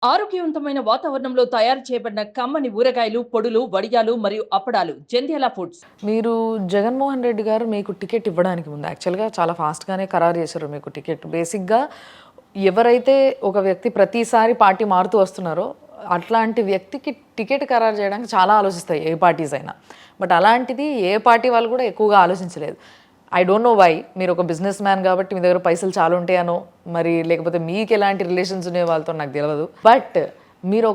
ఆరోగ్యవంతమైన వాతావరణంలో తయారు చేయబడిన కమ్మని ఊరగాయలు, పొడులు, వడియాలు మరియు అప్పడాలు జంధ్యాల ఫుడ్స్. మీరు జగన్మోహన్ రెడ్డి గారు మీకు టికెట్ ఇవ్వడానికి ముందు యాక్చువల్‌గా చాలా ఫాస్ట్‌గానే ఖరారు చేశారు మీకు టికెట్. బేసిక్‌గా ఎవరైతే ఒక వ్యక్తి ప్రతిసారి పార్టీ మారుతూ వస్తున్నారో, అట్లాంటి వ్యక్తికి టికెట్ ఖరారు చేయడానికి చాలా ఆలోచిస్తాయి ఏ పార్టీస్ అయినా. బట్ అలాంటిది ఏ పార్టీ వాళ్ళు కూడా ఎక్కువగా ఆలోచించలేదు. I don't know why. మీరు ఒక బిజినెస్ మ్యాన్ కాబట్టి మీ దగ్గర పైసలు చాలా ఉంటాయనో, మరి లేకపోతే మీకు ఎలాంటి రిలేషన్స్ ఉన్నాయి వాళ్ళతో నాకు తెలియదు. బట్ మీరు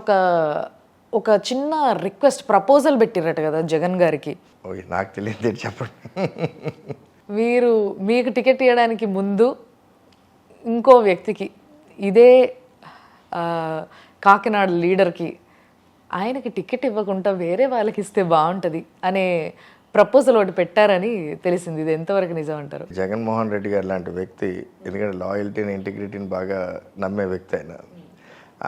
ఒక చిన్న రిక్వెస్ట్ ప్రపోజల్ పెట్టిరట కదా జగన్ గారికి. ఓయ్ నాకు తెలియదు చెప్పండి. మీకు టికెట్ ఇవ్వడానికి ముందు ఇంకో వ్యక్తికి ఇదే కాకినాడ లీడర్కి ఆయనకి టికెట్ ఇవ్వకుండా వేరే వాళ్ళకి ఇస్తే బాగుంటుంది అనే ప్రపోజల్ ఒకటి పెట్టారని తెలిసింది. ఇది ఎంతవరకు నిజం అంటారు? జగన్మోహన్ రెడ్డి గారు లాంటి వ్యక్తి, ఎందుకంటే లాయల్టీని ఇంటిగ్రిటీని బాగా నమ్మే వ్యక్తి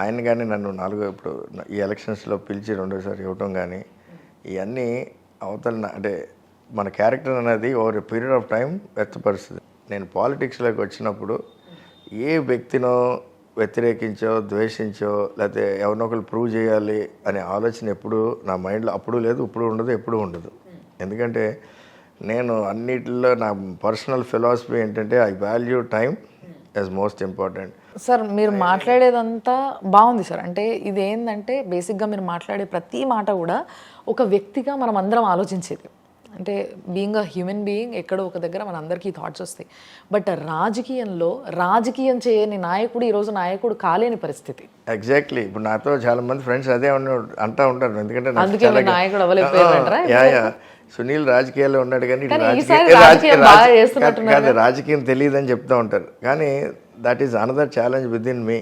ఆయన కానీ నన్ను ఇప్పుడు ఈ ఎలక్షన్స్లో పిలిచి రెండోసారి ఇవ్వటం కానీ ఇవన్నీ అవతల అంటే మన క్యారెక్టర్ అనేది over a period of time వ్యక్తపరుస్తుంది. నేను పాలిటిక్స్లోకి వచ్చినప్పుడు ఏ వ్యక్తినో వ్యతిరేకించో ద్వేషించో లేకపోతే ఎవరినొకరు ప్రూవ్ చేయాలి అనే ఆలోచన ఎప్పుడు నా మైండ్లో అప్పుడు లేదు, ఇప్పుడు ఉండదు, ఎప్పుడు ఉండదు. ఎందుకంటే నేను అన్నిటిలో నా పర్సనల్ ఫిలాసఫీ ఏంటంటే I value time as most important. Sir మీరు మాట్లాడేదంతా బాగుంది సార్. అంటే ఇది ఏంటంటే బేసిక్గా మీరు మాట్లాడే ప్రతి మాట కూడా ఒక వ్యక్తిగా మనం అందరం ఆలోచించేది. అంటే బీయింగ్ అ హ్యూమన్ బీయింగ్ ఎక్కడో ఒక దగ్గర మన అందరికీ థాట్స్ వస్తాయి. బట్ రాజకీయం చేయని నాయకుడు ఈరోజు నాయకుడు కాలేని పరిస్థితి. ఎగ్జాక్ట్లీ. ఇప్పుడు నాతో చాలా మంది ఫ్రెండ్స్ అదే అంటా ఉంటారు. ఎందుకంటే నాయకుడు అవ్వలేకపోయారంటారా? సునీల్ రాజకీయాల్లో ఉన్నాడు కానీ రాజకీయం తెలియదని చెప్తూ ఉంటారు. కానీ that is another challenge with in me.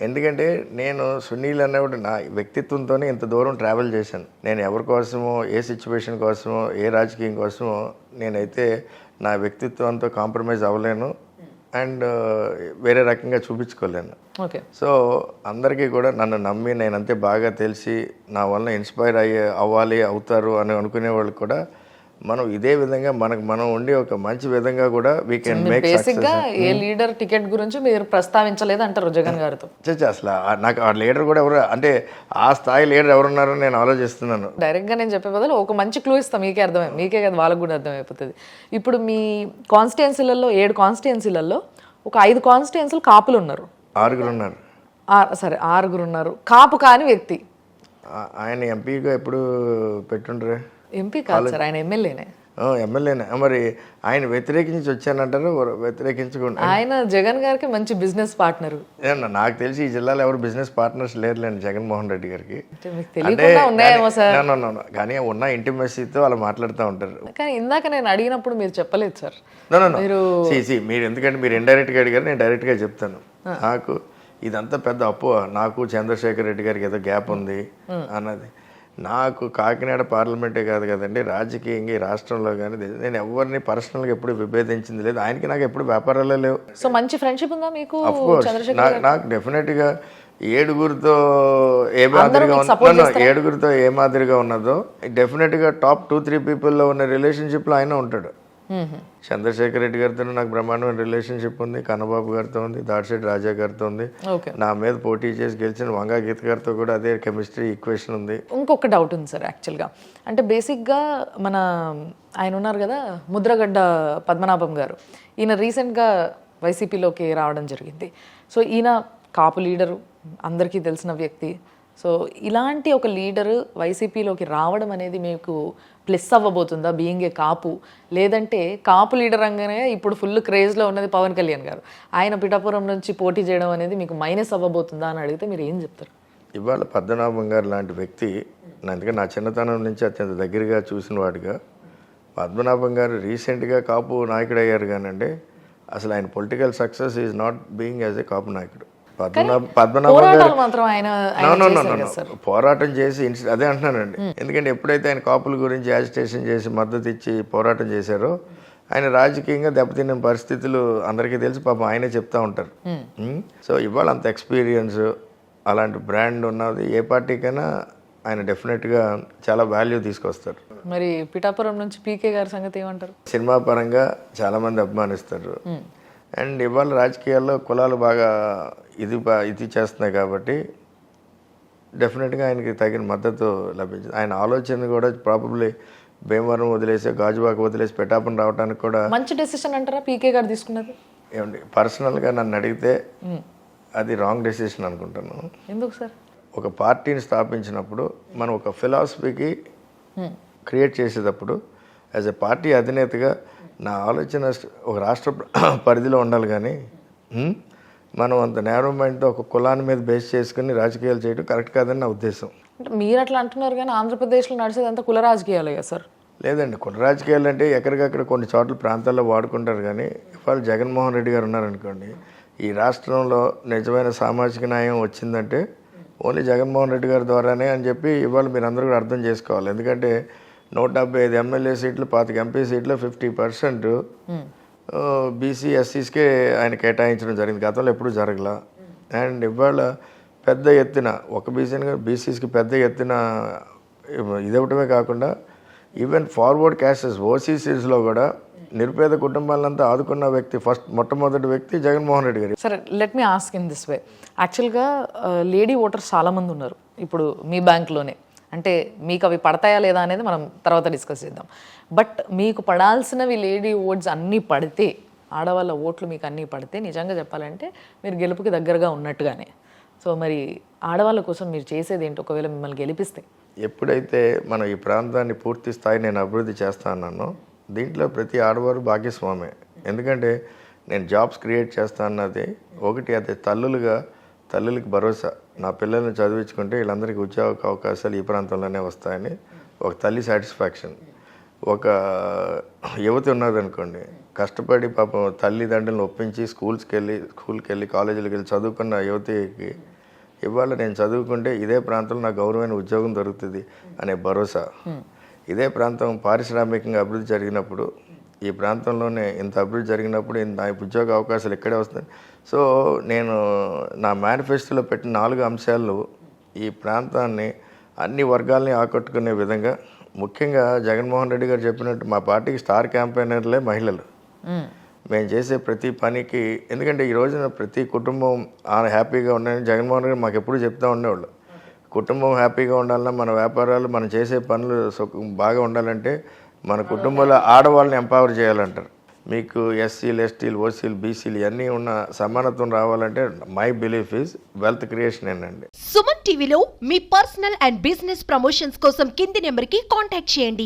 ఎందుకంటే నేను సునీల్ అన్నప్పుడు నా వ్యక్తిత్వంతోనే ఇంత దూరం ట్రావెల్ చేశాను. నేను ఎవరి కోసమో, ఏ సిచ్యువేషన్ కోసమో, ఏ రాజకీయం కోసమో నేనైతే నా వ్యక్తిత్వంతో కాంప్రమైజ్ అవ్వలేను అండ్ వేరే రకంగా చూపించుకోలేను. ఓకే. సో అందరికీ కూడా నన్ను నమ్మి నేనంతే బాగా తెలిసి నా వల్ల ఇన్స్పైర్ అవ్వాలి అవుతారు అని అనుకునే వాళ్ళు కూడా మనం ఇదే విధంగా మనం ఉండి ఒక మంచి విధంగా కూడా వీ కెన్ మేక్ బేసిక్గా ఏ లీడర్ టికెట్ గురించి మీరు ప్రస్తావించలేదు అంటారు జగన్ గారితో? అసలు నాకు ఆ లీడర్ కూడా ఎవరు అంటే ఆ స్థాయి లీడర్ ఎవరున్నారో నేను ఆలోచిస్తున్నాను. డైరెక్ట్గా నేను చెప్పే బదులు ఒక మంచి క్లూ ఇస్తాను, మీకే కదా వాళ్ళకు కూడా అర్థమైపోతుంది. ఇప్పుడు మీ కాన్స్టిట్యున్సీలలో 7 కాన్స్టిట్యున్సీలలో ఒక 5 కాన్స్టిట్యున్సీలు కాపులు ఉన్నారు. 6 ఉన్నారు. సరే 6 ఉన్నారు. కాపు కాని వ్యక్తి ఆయన ఎంపీగా ఎప్పుడు పెట్టుండ్రే? ఎంపీ కాదు సార్, ఆయన ఎమ్మెల్యేనే. ఎమ్మెల్యేనే. మరి ఆయన వ్యతిరేకించి వచ్చానంటారు, వ్యతిరేకించకుండా. ఆయన జగన్ గారికి మంచి బిజినెస్ పార్ట్నర్. నాకు తెలిసి ఈ జిల్లాలో ఎవరు బిజినెస్ పార్ట్నర్స్ లేరులేండి జగన్మోహన్ రెడ్డి గారికి. కానీ ఉన్న ఇంటిమసీతో అలా మాట్లాడుతూ ఉంటారు. కానీ ఇందాక నేను అడిగినప్పుడు మీరు చెప్పలేదు సార్. మీరు ఎందుకంటే మీరు ఇండైరెక్ట్గా అడిగారు, నేను డైరెక్ట్గా చెప్తాను. నాకు ఇదంతా పెద్ద అప్పు. నాకు చంద్రశేఖర్ రెడ్డి గారికి ఏదో గ్యాప్ ఉంది అన్నది. నాకు కాకినాడ పార్లమెంటే కాదు కదండి, రాజకీయంగా ఈ రాష్ట్రంలో కానీ నేను ఎవరిని పర్సనల్గా ఎప్పుడు విభేదించింది లేదు. ఆయనకి నాకు ఎప్పుడు వ్యాపారాలే లేవు. సో మంచి ఫ్రెండ్షిప్ ఉందా మీకు? నాకు డెఫినెట్గా ఏడుగురితో ఏ మాదిరిగా ఉన్నదో డెఫినెట్గా టాప్ 2-3 పీపుల్లో ఉన్న రిలేషన్షిప్లో ఆయన ఉంటాడు. చంద్రశేఖర్ రెడ్డి గారితో నాకు బ్రహ్మాండమైన రిలేషన్షిప్ ఉంది, కన్నబాబు గారితో ఉంది, దాడిశెట్టి రాజా గారితో ఉంది, నా మీద పోటీ చేసి గెలిచిన వంగా గీత గారితో కూడా అదే కెమిస్ట్రీ ఈక్వేషన్ ఉంది. ఇంకొక డౌట్ ఉంది సార్ యాక్చువల్గా. అంటే బేసిక్గా ఆయన ఉన్నారు కదా ముద్రగడ్డ పద్మనాభం గారు, ఈయన రీసెంట్గా వైసీపీలోకి రావడం జరిగింది. సో ఈయన కాపు లీడరు, అందరికీ తెలిసిన వ్యక్తి. సో ఇలాంటి ఒక లీడరు వైసీపీలోకి రావడం అనేది మీకు ప్లస్ అవ్వబోతుందా బీయింగ్ ఏ కాపు? లేదంటే కాపు లీడర్ అనగానే ఇప్పుడు ఫుల్ క్రేజ్లో ఉన్నది పవన్ కళ్యాణ్ గారు, ఆయన పిఠాపురం నుంచి పోటీ చేయడం అనేది మీకు మైనస్ అవ్వబోతుందా అని అడిగితే మీరు ఏం చెప్తారు? ఇవాళ పద్మనాభం గారు లాంటి వ్యక్తి, అందుకని నా చిన్నతనం నుంచి అత్యంత దగ్గరగా చూసిన వాడిగా పద్మనాభం గారు రీసెంట్గా కాపు నాయకుడు అయ్యారు. కానండి అసలు ఆయన political success is not being as a Kapu నాయకుడు. పోరాటం చేసి అదే అంటున్నానండి. ఎందుకంటే ఎప్పుడైతే ఆయన కాపుల గురించి యాజిటేషన్ చేసి మద్దతు ఇచ్చి పోరాటం చేశారో ఆయన రాజకీయంగా దెబ్బతిన్న పరిస్థితులు అందరికీ తెలిసి పాపం ఆయనే చెప్తా ఉంటారు. సో ఇవాళ అంత ఎక్స్పీరియన్స్ అలాంటి బ్రాండ్ ఉన్నది ఏ పార్టీకైనా ఆయన డెఫినెట్గా చాలా వాల్యూ తీసుకొస్తారు. మరి పిఠాపురం నుంచి పీకే గారి సంగతి ఏమంటారు? సినిమా పరంగా చాలామంది అభిమానిస్తారు. అండ్ ఇవాళ రాజకీయాల్లో కులాలు బాగా ఇది చేస్తున్నాయి కాబట్టి డెఫినెట్గా ఆయనకి తగిన మద్దతు లభించింది. ఆయన ఆలోచన కూడా ప్రాబబ్లీ భీమవరం వదిలేసి గాజువాక వదిలేసి పిఠాపురం రావడానికి కూడా మంచి డెసిషన్ అంటారా పీకే గారు తీసుకున్నది? ఏమండి పర్సనల్గా నన్ను అడిగితే అది రాంగ్ డెసిషన్ అనుకుంటాను. ఎందుకు సార్? ఒక పార్టీని స్థాపించినప్పుడు మనం ఒక ఫిలాసఫీకి క్రియేట్ చేసేటప్పుడు యాజ్ ఎ పార్టీ అధినేతగా నా ఆలోచన ఒక రాష్ట్ర పరిధిలో ఉండాలి, కానీ మనం అంత నేరో మైండ్తో ఒక కులాన్ని మీద బేస్ చేసుకుని రాజకీయాలు చేయడం కరెక్ట్ కాదని నా ఉద్దేశం. అంటే మీరు అట్లా అంటున్నారు కానీ ఆంధ్రప్రదేశ్లో నడిచేదంతా కుల రాజకీయాలే కదా సార్? లేదండి, కుల రాజకీయాలు అంటే ఎక్కడికక్కడ కొన్ని చోట్ల ప్రాంతాల్లో వాడుకుంటారు, కానీ ఇవాళ జగన్మోహన్ రెడ్డి గారు ఉన్నారనుకోండి, ఈ రాష్ట్రంలో నిజమైన సామాజిక న్యాయం వచ్చిందంటే ఓన్లీ జగన్మోహన్ రెడ్డి గారి ద్వారానే అని చెప్పి ఇవాళ మీరు అందరూ కూడా అర్థం చేసుకోవాలి. ఎందుకంటే 175 ఎమ్మెల్యే సీట్లు 25 ఎంపీ సీట్లు 50% బీసీ ఎస్సీస్కే ఆయన కేటాయించడం జరిగింది. గతంలో ఎప్పుడూ జరగల. అండ్ ఇవాళ పెద్ద ఎత్తున ఒక బీసీస్కి పెద్ద ఎత్తున ఇదవటమే కాకుండా ఈవెన్ ఫార్వర్డ్ క్యాస్టెస్ ఓసీసీస్లో కూడా నిరుపేద కుటుంబాలంతా ఆదుకున్న వ్యక్తి మొట్టమొదటి వ్యక్తి జగన్మోహన్ రెడ్డి గారు. సరే, let me ask in this way. యాక్చువల్గా లేడీ ఓటర్స్ చాలామంది ఉన్నారు ఇప్పుడు మీ బ్యాంక్లోనే. అంటే మీకు అవి పడతాయా లేదా అనేది మనం తర్వాత డిస్కస్ చేద్దాం. బట్ మీకు పడాల్సినవి లేడీ ఓట్స్ అన్నీ పడితే, ఆడవాళ్ళ ఓట్లు మీకు అన్నీ పడితే నిజంగా చెప్పాలంటే మీరు గెలుపుకి దగ్గరగా ఉన్నట్టుగానే. సో మరి ఆడవాళ్ళ కోసం మీరు చేసేది ఏంటి ఒకవేళ మిమ్మల్ని గెలిపిస్తే? ఎప్పుడైతే మనం ఈ ప్రాంతాన్ని పూర్తి స్థాయి నేను అభివృద్ధి చేస్తా అన్నానో దీంట్లో ప్రతి ఆడవారు భాగ్యస్వామే. ఎందుకంటే నేను జాబ్స్ క్రియేట్ చేస్తా అన్నది ఒకటి, అదే తల్లులకి భరోసా. నా పిల్లల్ని చదివించుకుంటే వీళ్ళందరికీ ఉద్యోగ అవకాశాలు ఈ ప్రాంతంలోనే వస్తాయని ఒక తల్లి సాటిస్ఫాక్షన్. ఒక యువతి ఉన్నదనుకోండి, కష్టపడి పాపం తల్లిదండ్రులను ఒప్పించి స్కూల్కి వెళ్ళి కాలేజీలకు వెళ్ళి చదువుకున్న యువతికి ఇవాళ నేను చదువుకుంటే ఇదే ప్రాంతంలో నాకు గౌరవమైన ఉద్యోగం దొరుకుతుంది అనే భరోసా. ఇదే ప్రాంతం పారిశ్రామికంగా అభివృద్ధి జరిగినప్పుడు, ఈ ప్రాంతంలోనే ఇంత అభివృద్ధి జరిగినప్పుడు నా ఉద్యోగ అవకాశాలు ఇక్కడే వస్తాయి. సో నేను నా మేనిఫెస్టోలో పెట్టిన 4 అంశాలు ఈ ప్రాంతాన్ని అన్ని వర్గాల్ని ఆకట్టుకునే విధంగా, ముఖ్యంగా జగన్మోహన్ రెడ్డి గారు చెప్పినట్టు మా పార్టీకి స్టార్ క్యాంపెయినర్లే మహిళలు. మేము చేసే ప్రతి పనికి, ఎందుకంటే ఈ రోజున ప్రతి కుటుంబం హ్యాపీగా ఉండాలని జగన్మోహన్ రెడ్డి మాకు ఎప్పుడు చెప్తూ ఉండేవాళ్ళు. కుటుంబం హ్యాపీగా ఉండాలన్నా, మన వ్యాపారాలు మనం చేసే పనులు బాగా ఉండాలంటే మన కుటుంబంలో ఆడవాళ్ళని ఎంపవర్ చేయాలంటారు. మీకు ఎస్సీలు, ఎస్టీలు, ఓసీలు, బీసీలు ఇవన్నీ ఉన్న సమానత్వం రావాలంటే my belief is wealth creation అండి. సుమన్ టీవీలో మీ పర్సనల్ అండ్ బిజినెస్ ప్రమోషన్స్ కోసం కింది నెంబర్కి కాంటాక్ట్ చేయండి.